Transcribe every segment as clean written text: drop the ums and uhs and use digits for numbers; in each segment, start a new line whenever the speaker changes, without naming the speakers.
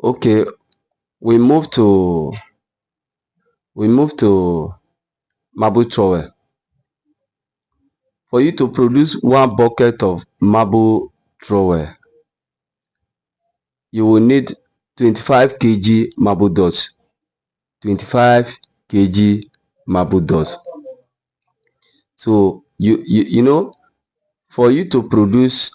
Okay, we move to marble trowel. For you to produce 1 bucket of marble trowel, you will need 25 kg marble dust. 25 kg marble dust. So you know, for you to produce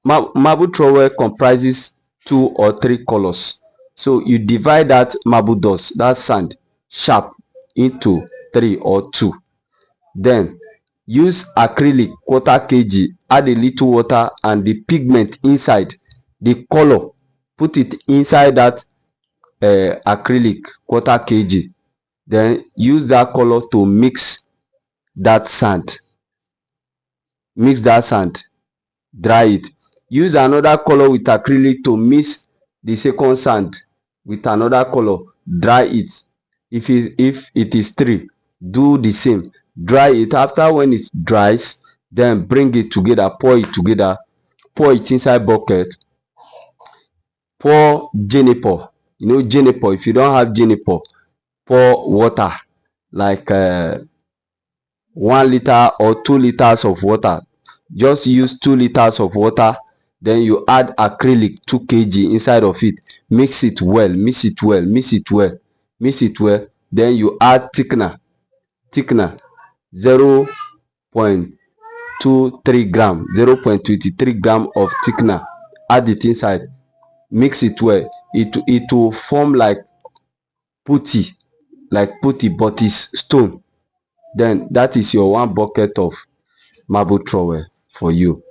marble trowel comprises 2 or 3 colors. So you divide that marble dust, that sand, sharp, into 3 or 2. Then use acrylic 1/4 kg, add a little water and the pigment inside, the color, put it inside that acrylic 1/4 kg. Then use that color to mix that sand, dry it. Use another color with acrylic to mix the second sand with another color, dry it. If it is 3, do the same, dry it. After when it dries, then bring it together, pour it inside bucket. Pour jeniper, you know jeniper. If you don't have jeniper, pour water like 1 liter or 2 liters of water. Just use 2 liters of water. Then you add acrylic 2 kg inside of it. Mix it well. Then you add thickener 0.23 gram, 0.23 gram of thickener. Add it inside, mix it well. It will form like putty, but it's stone. Then that is your 1 bucket of marble trowel for you.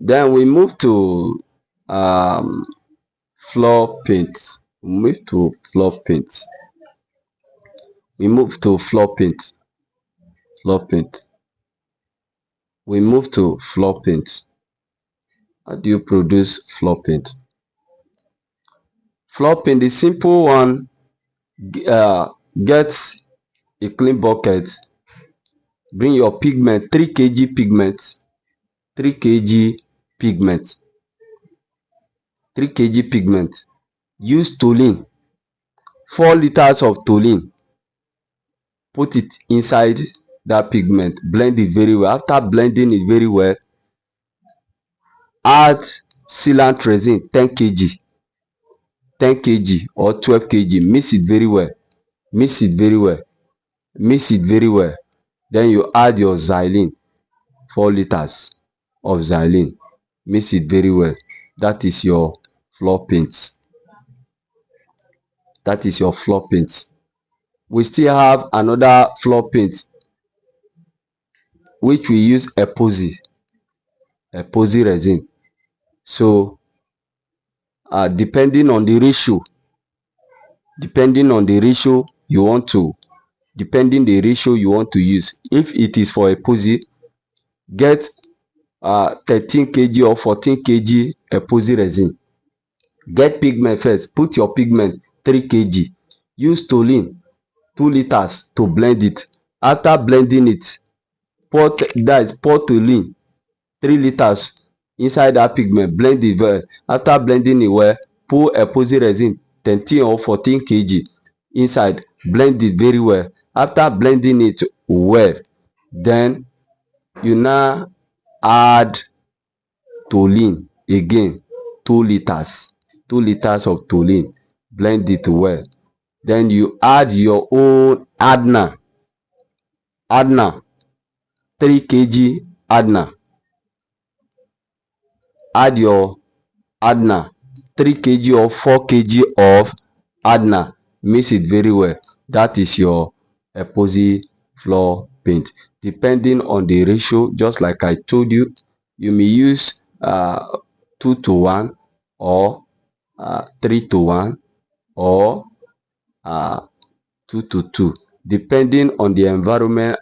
Then we move to floor paint. We move to floor paint. We move to floor paint. How do you produce floor paint? Floor paint, the simple one, get a clean bucket, bring your pigment, 3 kg pigment, 3 kg pigment. Use toluene, 4 liters of toluene. Put it inside that pigment, blend it very well. After blending it very well, add sealant resin 10 kg or 12 kg. Mix it very well. Then you add your xylene, 4 liters of xylene. Mix it very well. That is your floor paint. We still have another floor paint which we use epoxy resin. So depending on the ratio you want to use. If it is for epoxy, get 13 kg or 14 kg epoxy resin. Get pigment first. Put your pigment 3 kg. Use toluene 2 liters to blend it. After blending it, pour toluene 3 liters inside that pigment. Blend it well. After blending it well, pour epoxy resin 13 or 14 kg inside. Blend it very well. After blending it well, then you now add toluene again, 2 liters of toluene. Blend it well. Then you add your own hardener, 3 kg hardener. Add your hardener, 3 kg or 4 kg of hardener. Mix it very well. That is your epoxy floor paint. Depending on the ratio, just like I told you, you may use 2:1 or 3:1 or 2:2, depending on the environment